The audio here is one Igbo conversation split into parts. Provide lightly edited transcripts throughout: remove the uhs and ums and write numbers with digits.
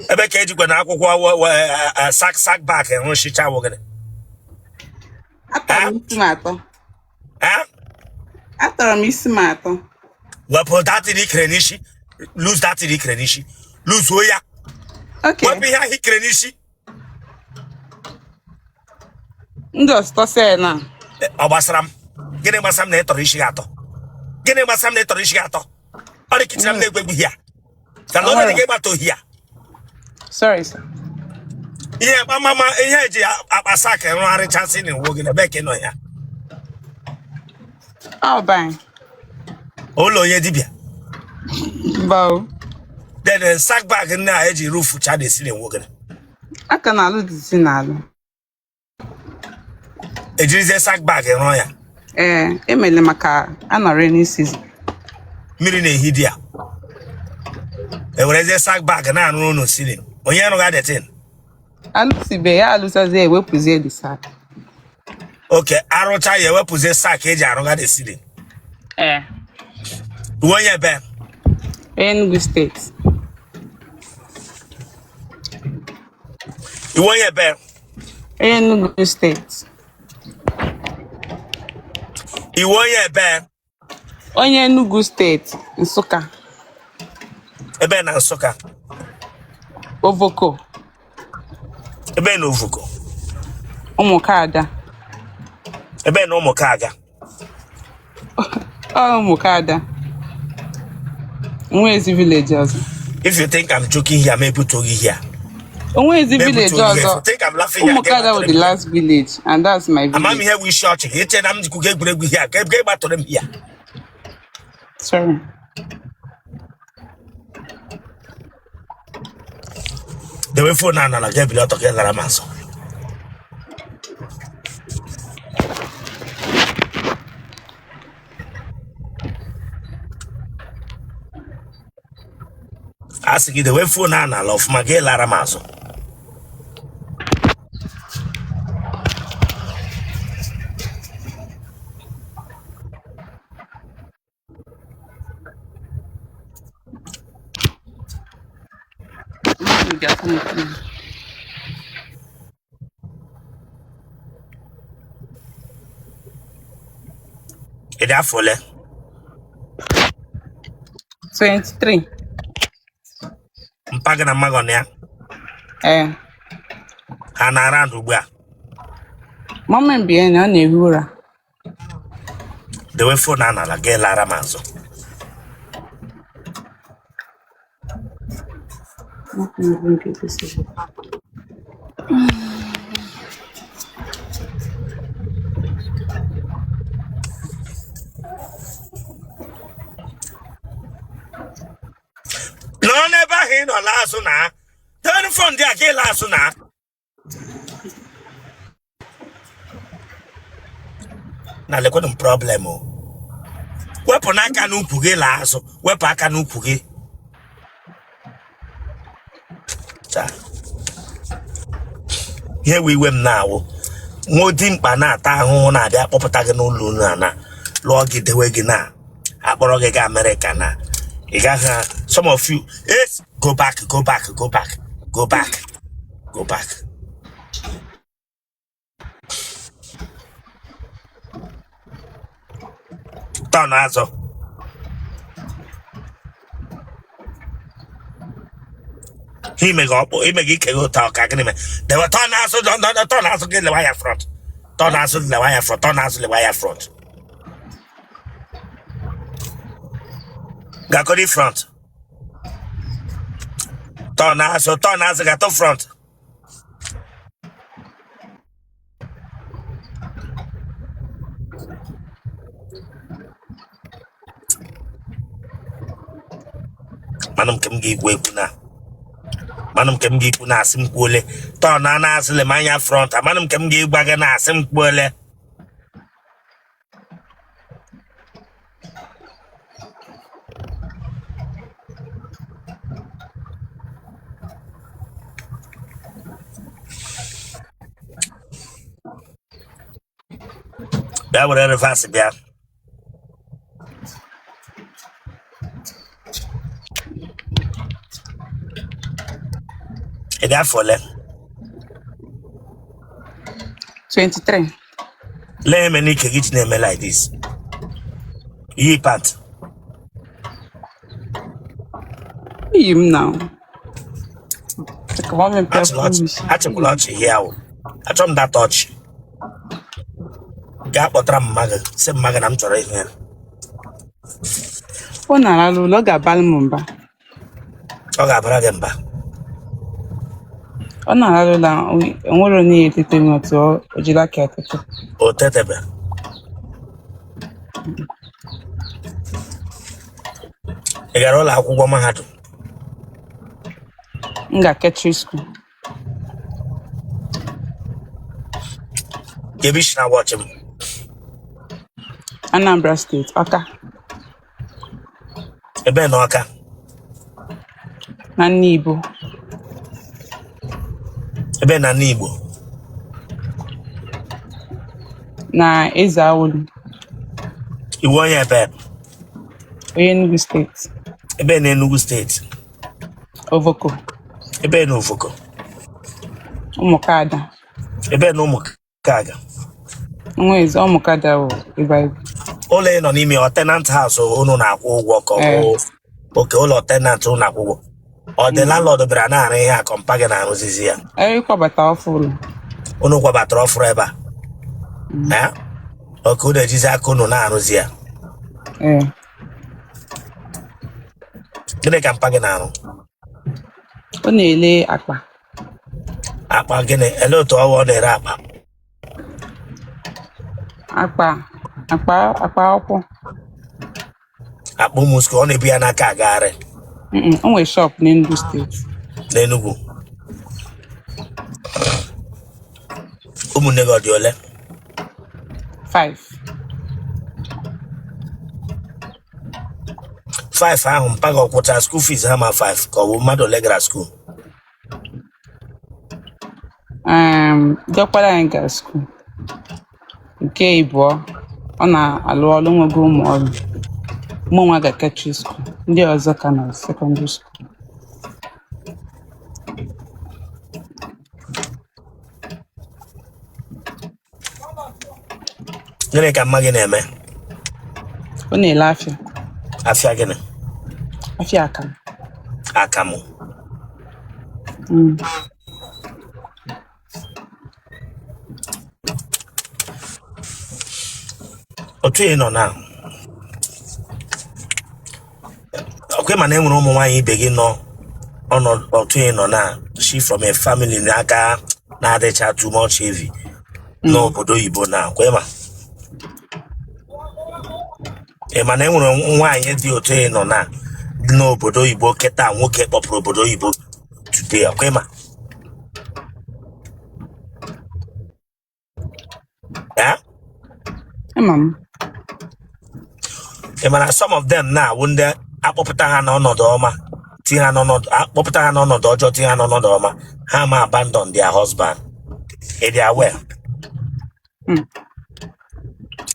Ebe ka ejikwa na akwụkwọ sack back enwụchicha wogene. Atọrọ m isi m atọ. Atọrọ m isi m atọ. Wepụ datịrị ikere n'isi. Lose datịrị ikere n'isi. Lose oya. Okay. Wepụ ihe ahụ ikere n'isi. Ndị ọsụtọ sị na. Ọ gbasara m. Gịnị gbasara m na ịtọrọ isi gị atọ? Gịnị gbasara m na ịtọrọ isi gị atọ? Ọ dị kịtịra m na-egwegwu ihe a. Ka na onye dị ga-egbata ohi a. Sorry, sir. Ihe mama ihe eji akpasa ka nrụgharịchasị na iwu gị na ebe ka ị nọ ya. Oh, bye. Ụlọ onye dibịa. Bow. Then sack bag nne a eji rufu cha na-esi na iwu gị. Aka na alụ dị si na alụ. Ejirizie sack bag rụọ ya. Emele maka anọ rainy season. Mmiri na-ehi di ya. Ewerezie sack bag na-arụ ụlọ ceiling. Onye rụga detin. Alụsibe ya alụsazie ewepụzie the sack. Okay, arụcha ya ewepụzie sack eji arụga the ceiling. Onye ebe? Enugu State. Onye ebe? Enugu State. Onye ebe? Onye Enugu State, Nsuka. Ebe na Nsuka. Ovoko. Ebe na Ovoko. Ụmụkada. Ebe na Ụmụkada. Ụmụkada. Nwezi village ọzọ. If you think I'm joking here, maybe to here. Nwezi village ọzọ. Think I'm laughing here. Ụmụkada was the last village, and that's my village. I'm here with short. You tell them to go get here. Get back to them here. Sorry. The way for now, I get below to get that manso. Ask you the way for now, I love my gay Laramazo. Is that full? 23. Mpaga na magonia. Hana around ugba. Mama mbie na na-ehi ụra. The way for na la gay Laramazo. No, never hear no last na. Turn from there again last na. Na le kwenu problem o. Wepo na aka n'ukwu gị last. Wepo aka n'ukwu gị. Here we were now. Ngodi mkpa na-ata ahụhụ na-abịa akpọpụta gị n'ụlọ unu na lụọ gị dewe gị na akpọrọ gị ga America na ị gaghị some of you go back turn azọ ime gị ike gị ụta ọka gịnị mee dewe turn azụ gị lewa ya front turn azụ lewa ya front Gakori front. Turn azụ gato front. Manum kem gi egwu na. Manum kem gi ikwu na asị m kwuole. Turn na azụ le manya front. Manum kem gi igba gị na asị m kwuole. That would have fast bia. Ị ga-afọ ole? 23. Lee me n'ike gị na-eme like this. Yi part. Him now. Come on, Achịkwala ọchị ihe ahụ. Achọ m data ọchị. Gaa kpọtara m mma gị. Sị mma gị na m chọrọ ihe. Ọ na-alụ ụlọ ga-abara m mba. Ọ ga-abara gị mba. Ọ na-alụ na onwere onye etete m otu o jiri aka etete. O tetebe. Ị gara ụlọ akwụkwọ mahadum? M ga-ketri school. Ebe isi na watch m. Anambra State, Ọka. Ebe na Ọka? Na Nni Igbo. Ebe na Nni Igbo? Na Eze Awolu. Iwu onye ebe? Onye Enugu State. Ebe na Enugu State? Ovoko. Ebe na Ovoko? Ụmụkada. Ebe na Ụmụkaga? Nwa eze Ụmụkada bụ ebe. Ụlọ ị nọ n'ime ọ tenant house unu na-akwụ ụgwọ ka ọ bụ oke ụlọ tenant unu na-akwụ ụgwọ. Ọ dị landlord bịara na-arụ ihe a kọmpa gị na-arụzizi ya? Ịkwabata ọfụrụ. Unu kwabatara ọfụrụ ebe a? Oke unu ejizi aka unu na-arụzi ya? Gịnị ka mpa gị na-arụ? Ọ na-ele akpa. Akpa gịnị? Ele otu ọwa ọ na-ere akpa? Akpa akwụkwọ. Akpa ụmụsku ọ na-ebu ya n'aka agagharị? O nwere shop n'Enugu steeti. N'Enugu? Ụmụnne gị ọ dị ole? 5. 5 ahụ mpa gị ọkwụcha school fees ha ma 5 ka ọ bụ mmadụ ole gara school? Dọkpara anyị gara school. Nke ịbụọ ọ na-alụ ọrụ nwego ụmụ ọrụ. Mụ nwa ga-ketri school. Ndị ọzọ ka na secondary school. Gịnị ka mma gị na-eme? Ọ na-ele afịa. Afịa gịnị? Afịa akamụ. Akamụ? Otu ị nọ na okwe mana enwere ụmụ nwaanyị ibe gị nọ ọnọdụ otu ị nọ na she from a family n'aka na-adịcha too much heavy n'obodo oyibo na kwe ma ị mana enwere nwaanyị dị otu ị nọ na n'obodo oyibo kịta nwoke kpọpụrụ obodo oyibo today kwe ma ya ị mana some of them na awụ ndị akpọpụta ha n'ọnọdụ ọma tinye ha n'ọnọdụ akpọpụta ha n'ọnọdụ ọjọọ tinye ha n'ọnọdụ ọma ha ma abandon their husband. Ị dị aware?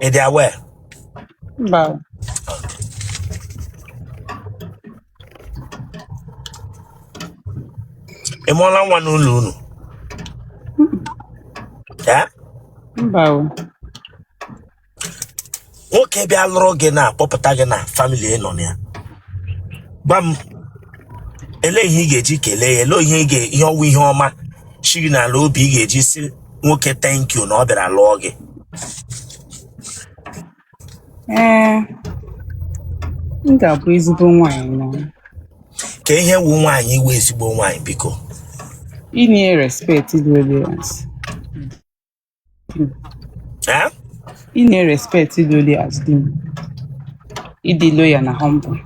Ị dị aware? Mba. Ị mụọla nwa n'ụlọ unu? Ya? Mba. Nwoke bịa lụrụ gị na-akpọpụta gị na family ị nọ na ya. Gwa m, ele ihe ị ga-eji kelee ya, ele ihe ọwụ ihe ọma shiri n'ala obi ị ga-eji si nwoke thank you na ọ bịara lụọ gị. M ga-abụ ezigbo nwaanyị na. Ka ihe wu nwaanyị iwe ezigbo nwaanyị biko. Inye respect loyalty. Inye respect loyalty. Ịdị loyal na humble.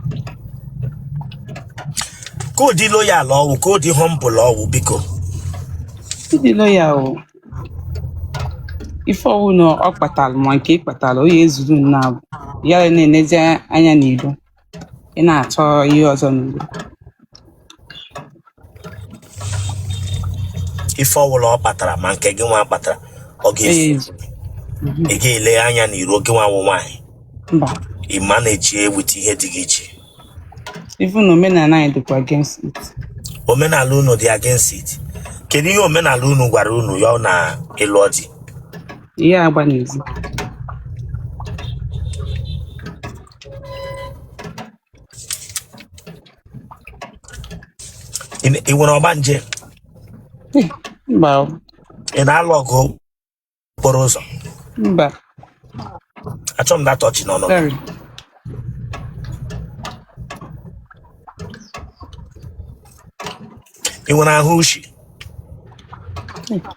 Ka ụdị loyal ọwụ, ka ụdị humble ọwụ biko. Ịdị loyal ife ọwụ na ọ kpatara ma nke ị kpatara onye ezuru na ya na-enezi anya n'iro. Ị na-achọ ihe ọzọ n'iro. Ife ọwụla ọ kpatara ma nke gị nwa kpatara ọ ga-esi ị ga-ele anya n'iro gị nwa nwaanyị. Mba. Ị ma na-eji eweta ihe dị gị iche. Even omenala anyị dịkwa against it. Omenala unu dị against it. Kedu ihe omenala unu gwara unu ya na ịlụ di? Ihe agba n'ezi. Ị nwere ọgbanje? Mba. Ị na-alụ ọgụ okporo ụzọ? Mba. Achọ m data ọchị n'ọnụ. Sorry. Ị nwere ahụ ushi?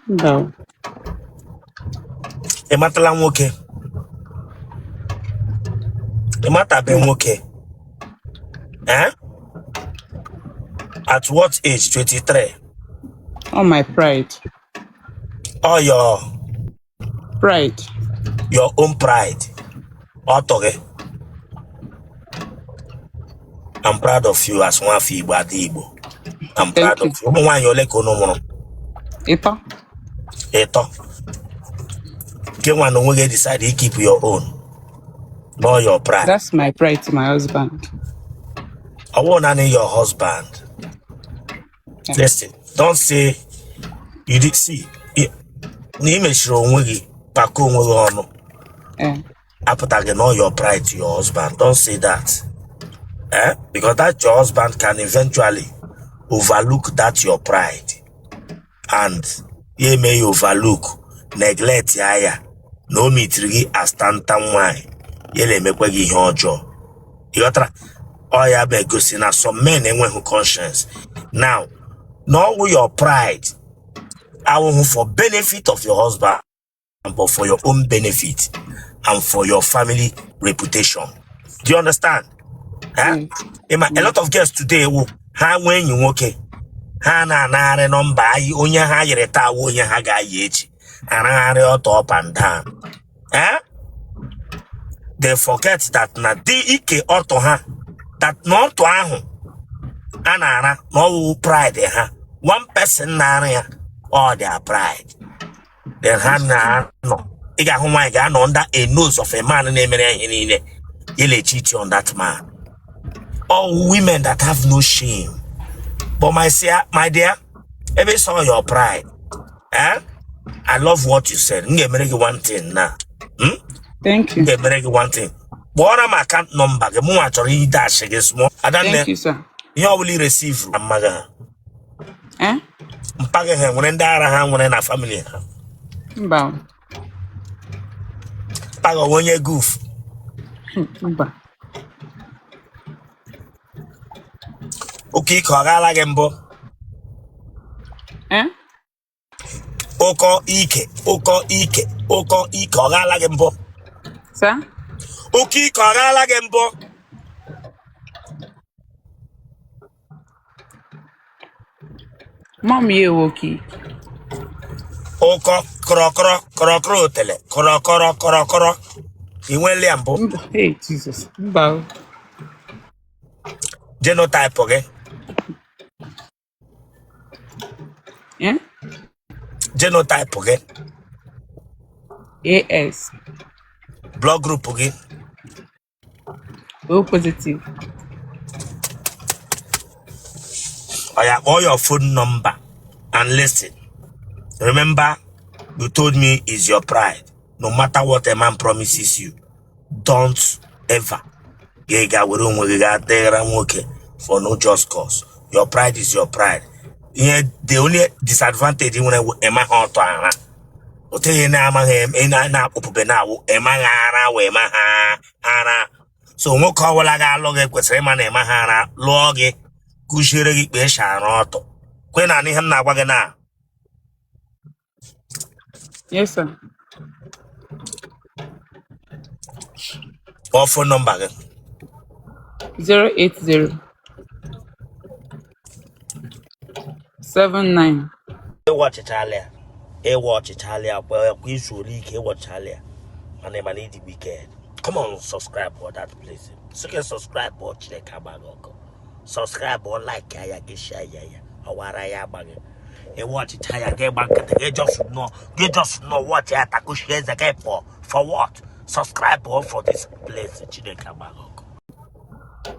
Mba. Ị matala nwoke? Ị matabe nwoke? Eh? At what age? 23. Oh, my pride. Oh, your Pride. Your own pride. Otoge. I'm proud of you as one Iwota Bia Icho. I'm proud of you. Why you like no Ito. Eto. Get one no decide you keep your own. Not your pride. That's my pride to my husband. I want to name your husband. Yeah. Listen, don't say you did see. Name sure only pako only. Yeah. After all your pride to your husband, don't say that. Because that your husband can eventually overlook that your pride, and he may overlook, neglect ya. No mitri as tantam wine. Yele mekwe gi honjo. You got oya begosi na some men who conscience. Now, not with your pride. I want for benefit of your husband, but for your own benefit and for your family reputation. Do you understand? Huh? A lot of girls today will ha when you okay. Ha na number onye ha yere ta onye ha ga yechi. Anare up and down. Eh? They forget that na di ike auto ha that not to ahu. Anara no pride ha. One person na all their pride. Then ha no. Iga huma iga no under a nose of a man in Yele cheat on that man. All women that have no shame. But my dear, every saw your pride. Eh? I love what you said. Nge one thing now. Thank you. Nge one thing. What am my account number? The more actually dash against more. Thank you, sir. will receive Namaghi. Eh? Mpage when dara when na family. Mba. Pago when you goof. Mba. Okay, kogala gembo. Eh? Oko ike, kogala gembo. Sir? Okay, kogala gembo. Mom, you okay? Oko, krokro, otele, krokro. Iwenli ambo. Hey, Jesus. Mba. Genotype, okay? Yeah? Genotype, okay? AS. Blood group, okay? O positive. I have all your phone number and listen. Remember, you told me is your pride. No matter what a man promises you, don't ever for no just cause. Your pride is your pride. Yeah, the only disadvantage when a man hot to Anna. So Nwoke wala ga log kwesịrị ma na ema ha log kushire gị kpe sha n'ọtọ. Kwe na ihe m na-agwa gị na. Yes, sir. Or phone number gị. 080 79. Watch Italia. Watch Italia. Well, we should watch Italia. My name is the wicked. Come on, subscribe for that please. So can subscribe or check Namaghi. Subscribe or like ya get share ya. Awara ya bag. Watch Italia. Get back. Get just know what ya taku shares again for what? Subscribe or for this place.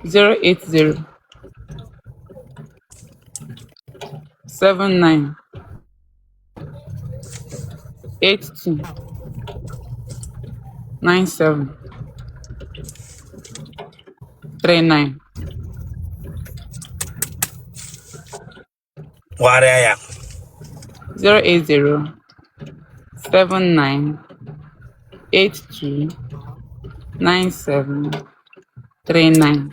080 79 82 97 39 Gwarịa ya. 080 79 82 97 39